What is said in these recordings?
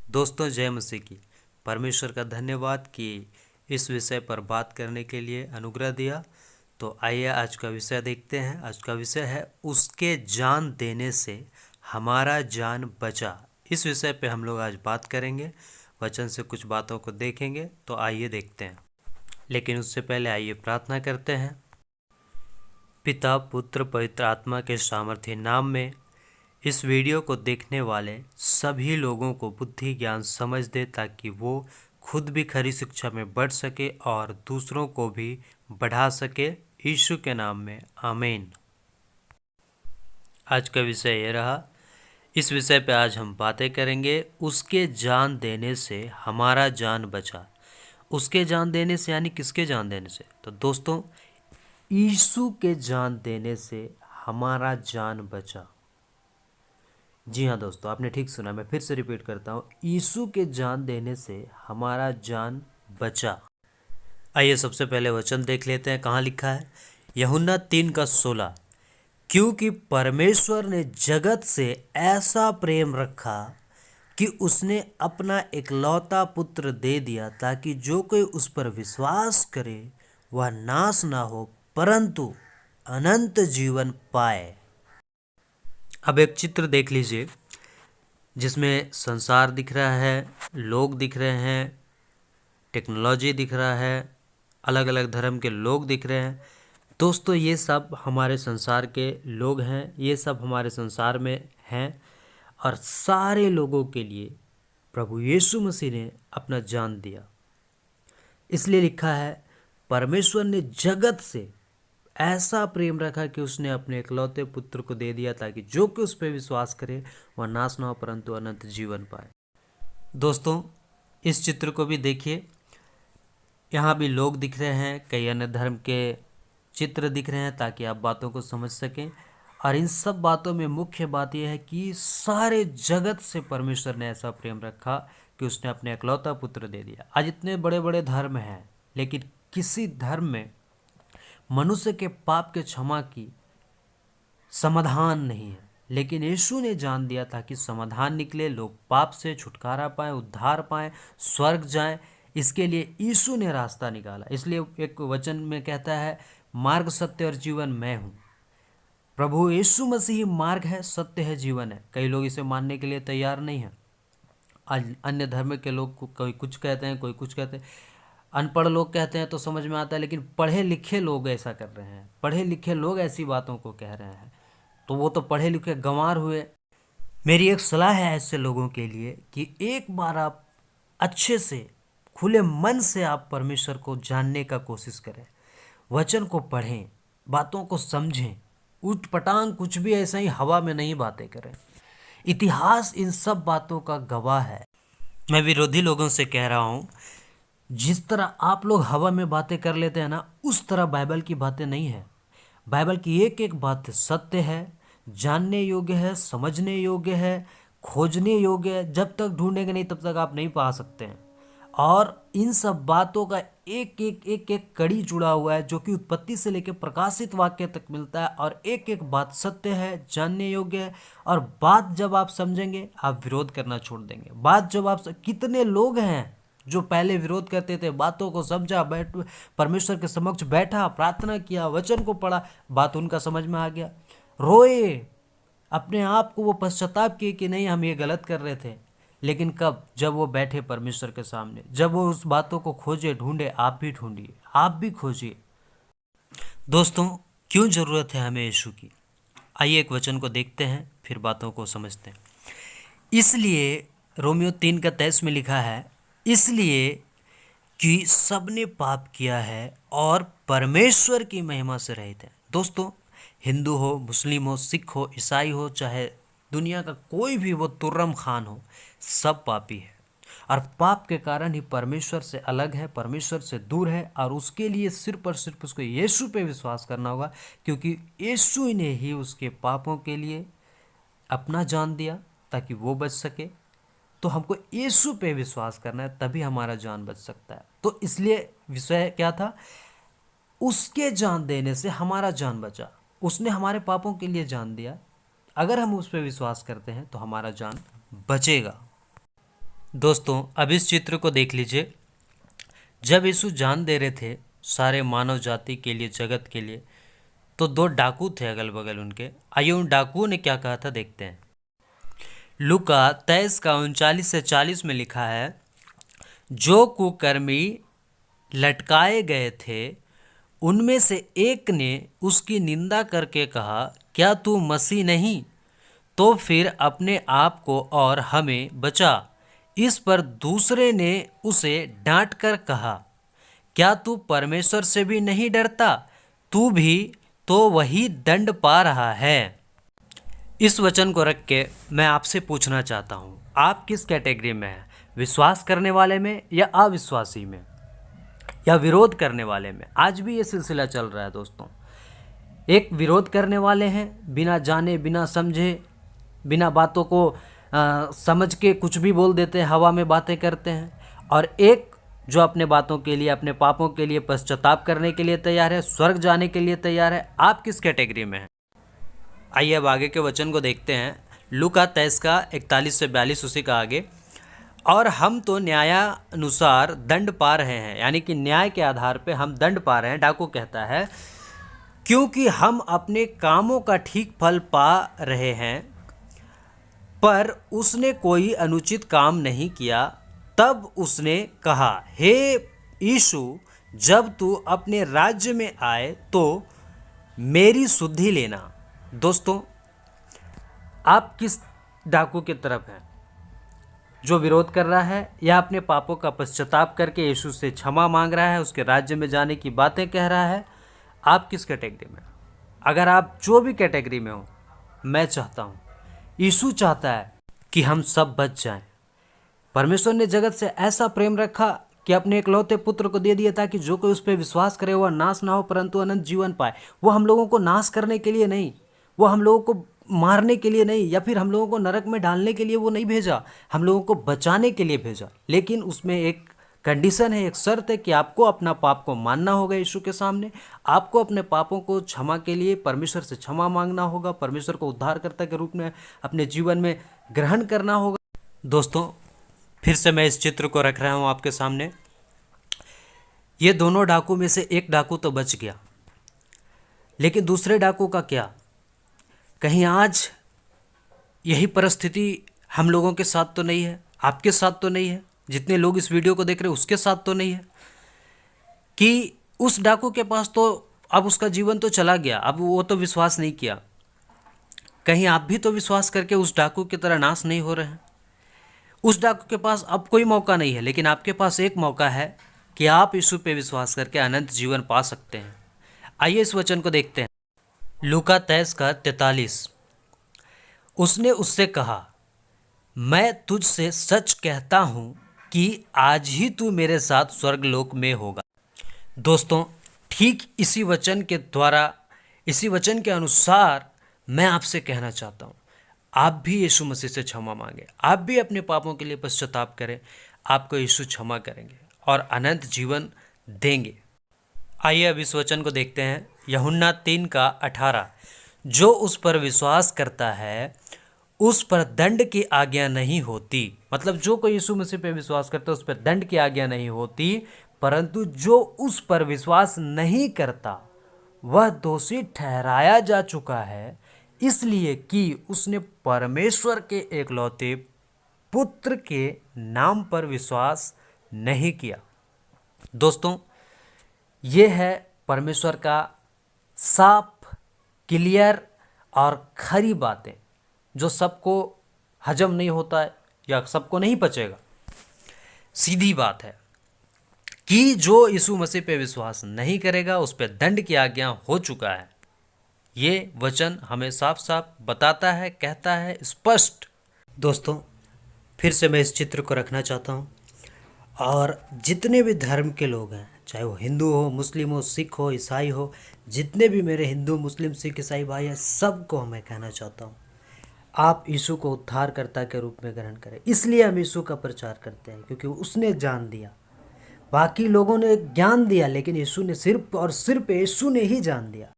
दोस्तों जय मसीह की। परमेश्वर का धन्यवाद कि इस विषय पर बात करने के लिए अनुग्रह दिया। तो आइए आज का विषय देखते हैं। आज का विषय है उसके जान देने से हमारा जान बचा। इस विषय पे हम लोग आज बात करेंगे, वचन से कुछ बातों को देखेंगे। तो आइए देखते हैं, लेकिन उससे पहले आइए प्रार्थना करते हैं। पिता पुत्र पवित्र आत्मा के सामर्थ्य नाम में इस वीडियो को देखने वाले सभी लोगों को बुद्धि ज्ञान समझ दे, ताकि वो खुद भी खरी शिक्षा में बढ़ सके और दूसरों को भी बढ़ा सके। यीशु के नाम में आमीन। आज का विषय ये रहा। इस विषय पे आज हम बातें करेंगे। उसके जान देने से हमारा जान बचा। उसके जान देने से यानी किसके जान देने से? तो दोस्तों, यीशु के जान देने से हमारा जान बचा। जी हाँ दोस्तों, आपने ठीक सुना। मैं फिर से रिपीट करता हूँ, यीशु के जान देने से हमारा जान बचा। आइए सबसे पहले वचन देख लेते हैं। कहाँ लिखा है? यूहन्ना 3:16। क्योंकि परमेश्वर ने जगत से ऐसा प्रेम रखा कि उसने अपना इकलौता पुत्र दे दिया, ताकि जो कोई उस पर विश्वास करे वह नाश ना हो परंतु अनंत जीवन पाए। अब एक चित्र देख लीजिए जिसमें संसार दिख रहा है, लोग दिख रहे हैं, टेक्नोलॉजी दिख रहा है, अलग अलग धर्म के लोग दिख रहे हैं। दोस्तों, ये सब हमारे संसार के लोग हैं, ये सब हमारे संसार में हैं, और सारे लोगों के लिए प्रभु यीशु मसीह ने अपना जान दिया। इसलिए लिखा है, परमेश्वर ने जगत से ऐसा प्रेम रखा कि उसने अपने इकलौते पुत्र को दे दिया, ताकि जो कि उस पर विश्वास करे वह नाश ना हो परंतु अनंत जीवन पाए। दोस्तों, इस चित्र को भी देखिए। यहाँ भी लोग दिख रहे हैं, कई अन्य धर्म के चित्र दिख रहे हैं, ताकि आप बातों को समझ सकें। और इन सब बातों में मुख्य बात यह है कि सारे जगत से परमेश्वर ने ऐसा प्रेम रखा कि उसने अपने इकलौता पुत्र दे दिया। आज इतने बड़े बड़े धर्म हैं, लेकिन किसी धर्म में मनुष्य के पाप के क्षमा की समाधान नहीं है। लेकिन यीशु ने जान दिया ताकि समाधान निकले, लोग पाप से छुटकारा पाएं, उद्धार पाएं, स्वर्ग जाएं। इसके लिए यीशु ने रास्ता निकाला। इसलिए एक वचन में कहता है, मार्ग सत्य और जीवन मैं हूँ। प्रभु यीशु मसीह मार्ग है, सत्य है, जीवन है। कई लोग इसे मानने के लिए तैयार नहीं हैं। आज अन्य धर्म के लोग कोई कुछ कहते हैं, कोई कुछ कहते हैं। अनपढ़ लोग कहते हैं तो समझ में आता है, लेकिन पढ़े लिखे लोग ऐसा कर रहे हैं, पढ़े लिखे लोग ऐसी बातों को कह रहे हैं, तो वो तो पढ़े लिखे गंवार हुए। मेरी एक सलाह है ऐसे लोगों के लिए कि एक बार आप अच्छे से खुले मन से आप परमेश्वर को जानने का कोशिश करें, वचन को पढ़ें, बातों को समझें, उठ पटांग कुछ भी ऐसा ही हवा में नहीं बातें करें। इतिहास इन सब बातों का गवाह है। मैं विरोधी लोगों से कह रहा हूँ, जिस तरह आप लोग हवा में बातें कर लेते हैं ना, उस तरह बाइबल की बातें नहीं है। बाइबल की एक एक बात सत्य है, जानने योग्य है, समझने योग्य है, खोजने योग्य है। जब तक ढूंढेंगे नहीं तब तक आप नहीं पा सकते हैं। और इन सब बातों का एक एक कड़ी जुड़ा हुआ है, जो कि उत्पत्ति से लेकर प्रकाशित वाक्य तक मिलता है। और एक एक बात सत्य है, जानने योग्य है। और बात जब आप समझेंगे, आप विरोध करना छोड़ देंगे। बात जब आप कितने लोग हैं जो पहले विरोध करते थे, बातों को समझा, परमेश्वर के समक्ष बैठा, प्रार्थना किया, वचन को पढ़ा, बात उनका समझ में आ गया, रोए, अपने आप को वो पश्चाताप किए कि नहीं हम ये गलत कर रहे थे। लेकिन कब? जब वो बैठे परमेश्वर के सामने, जब वो उस बातों को खोजे, ढूंढे। आप भी ढूंढिए, आप भी खोजिए। दोस्तों, क्यों जरूरत है हमें यीशु की? आइए एक वचन को देखते हैं, फिर बातों को समझते हैं। इसलिए रोमियो 3:23 में लिखा है, इसलिए कि सबने पाप किया है और परमेश्वर की महिमा से रहित है। दोस्तों, हिंदू हो, मुस्लिम हो, सिख हो, ईसाई हो, चाहे दुनिया का कोई भी वो तुर्रम खान हो, सब पापी है। और पाप के कारण ही परमेश्वर से अलग है, परमेश्वर से दूर है। और उसके लिए सिर्फ और सिर्फ उसको यीशु पे विश्वास करना होगा, क्योंकि यीशु ने ही उसके पापों के लिए अपना जान दिया ताकि वो बच सके। तो हमको यीशु पे विश्वास करना है, तभी हमारा जान बच सकता है। तो इसलिए विषय क्या था? उसके जान देने से हमारा जान बचा। उसने हमारे पापों के लिए जान दिया। अगर हम उस पर विश्वास करते हैं तो हमारा जान बचेगा। दोस्तों अब इस चित्र को देख लीजिए। जब यीशु जान दे रहे थे सारे मानव जाति के लिए, जगत के लिए, तो दो डाकू थे अगल बगल उनके। आइए उन डाकुओं ने क्या कहा था देखते हैं। लूका 23 का 39 से 40 में लिखा है, जो कुकर्मी लटकाए गए थे उनमें से एक ने उसकी निंदा करके कहा, क्या तू मसीह नहीं? तो फिर अपने आप को और हमें बचा। इस पर दूसरे ने उसे डांट कर कहा, क्या तू परमेश्वर से भी नहीं डरता? तू भी तो वही दंड पा रहा है। इस वचन को रख के मैं आपसे पूछना चाहता हूँ, आप किस कैटेगरी में हैं? विश्वास करने वाले में या अविश्वासी में या विरोध करने वाले में? आज भी ये सिलसिला चल रहा है दोस्तों। एक विरोध करने वाले हैं, बिना जाने बिना समझे, बिना बातों को समझ के कुछ भी बोल देते हैं, हवा में बातें करते हैं। और एक जो अपने बातों के लिए, अपने पापों के लिए पश्चाताप करने के लिए तैयार है, स्वर्ग जाने के लिए तैयार है। आप किस कैटेगरी में हैं? आइए अब आगे के वचन को देखते हैं। लूका 23 का 41 से 42, उसी का आगे। और हम तो न्यायानुसार दंड पा रहे हैं, यानी कि न्याय के आधार पे हम दंड पा रहे हैं, डाकू कहता है, क्योंकि हम अपने कामों का ठीक फल पा रहे हैं। पर उसने कोई अनुचित काम नहीं किया। तब उसने कहा, हे यीशु, जब तू अपने राज्य में आए तो मेरी सुधि लेना। दोस्तों आप किस डाकू की तरफ हैं? जो विरोध कर रहा है या अपने पापों का पश्चाताप करके यीशु से क्षमा मांग रहा है, उसके राज्य में जाने की बातें कह रहा है? आप किस कैटेगरी में? अगर आप जो भी कैटेगरी में हो, मैं चाहता हूँ, यीशु चाहता है कि हम सब बच जाएं। परमेश्वर ने जगत से ऐसा प्रेम रखा कि अपने इकलौते पुत्र को दे दिया ताकि जो कोई उस पर विश्वास करे वह नाश ना हो परंतु अनंत जीवन पाए। वो हम लोगों को नाश करने के लिए नहीं, वो हम लोगों को मारने के लिए नहीं, या फिर हम लोगों को नरक में डालने के लिए वो नहीं भेजा, हम लोगों को बचाने के लिए भेजा। लेकिन उसमें एक कंडीशन है, एक शर्त है कि आपको अपना पाप को मानना होगा यीशु के सामने। आपको अपने पापों को क्षमा के लिए परमेश्वर से क्षमा मांगना होगा, परमेश्वर को उद्धारकर्ता के रूप में अपने जीवन में ग्रहण करना होगा। दोस्तों फिर से मैं इस चित्र को रख रहा हूँ आपके सामने। ये दोनों डाकू में से एक डाकू तो बच गया, लेकिन दूसरे डाकू का क्या? कहीं आज यही परिस्थिति हम लोगों के साथ तो नहीं है, आपके साथ तो नहीं है, जितने लोग इस वीडियो को देख रहे हैं उसके साथ तो नहीं है, कि उस डाकू के पास तो अब उसका जीवन तो चला गया, अब वो तो विश्वास नहीं किया। कहीं आप भी तो विश्वास करके उस डाकू की तरह नाश नहीं हो रहे हैं? उस डाकू के पास अब कोई मौका नहीं है, लेकिन आपके पास एक मौका है कि आप यीशु पे विश्वास करके अनंत जीवन पा सकते हैं। आइए इस वचन को देखते हैं। लूका 23 का 43। उसने उससे कहा, मैं तुझसे सच कहता हूँ कि आज ही तू मेरे साथ स्वर्गलोक में होगा। दोस्तों ठीक इसी वचन के द्वारा, इसी वचन के अनुसार मैं आपसे कहना चाहता हूँ, आप भी यीशु मसीह से क्षमा मांगे, आप भी अपने पापों के लिए पश्चाताप करें, आपको यीशु क्षमा करेंगे और अनंत जीवन देंगे। आइए अब इस वचन को देखते हैं। यूहन्ना 3 का 18। जो उस पर विश्वास करता है उस पर दंड की आज्ञा नहीं होती। मतलब जो कोई यीशु मसीह पे विश्वास करता है उस पर दंड की आज्ञा नहीं होती, परंतु जो उस पर विश्वास नहीं करता वह दोषी ठहराया जा चुका है, इसलिए कि उसने परमेश्वर के एकलौते पुत्र के नाम पर विश्वास नहीं किया। दोस्तों ये है परमेश्वर का साफ, क्लियर और खरी बातें, जो सबको हजम नहीं होता है या सबको नहीं पचेगा। सीधी बात है कि जो यीशु मसीह पे विश्वास नहीं करेगा उस पर दंड की आज्ञा हो चुका है। ये वचन हमें साफ साफ बताता है, कहता है स्पष्ट। दोस्तों फिर से मैं इस चित्र को रखना चाहता हूँ, और जितने भी धर्म के लोग हैं, चाहे वो हिंदू हो, मुस्लिम हो, सिख हो, ईसाई हो, जितने भी मेरे हिंदू, मुस्लिम, सिख, ईसाई भाई हैं, सबको मैं कहना चाहता हूँ, आप यीशु को उद्धारकर्ता के रूप में ग्रहण करें। इसलिए हम यीशु का प्रचार करते हैं क्योंकि उसने जान दिया। बाकी लोगों ने ज्ञान दिया, लेकिन यीशु ने सिर्फ और सिर्फ यीशु ने ही जान दिया।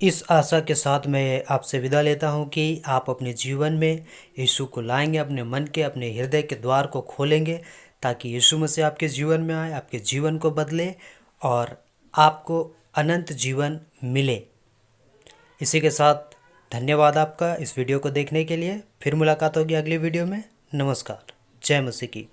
इस आशा के साथ मैं आपसे विदा लेता हूं कि आप अपने जीवन में यीशु को लाएंगे, अपने मन के, अपने हृदय के द्वार को खोलेंगे ताकि यीशु मसीह आपके जीवन में आए, आपके जीवन को बदले और आपको अनंत जीवन मिले। इसी के साथ धन्यवाद आपका इस वीडियो को देखने के लिए। फिर मुलाकात होगी अगली वीडियो में। नमस्कार। जय मसीह की।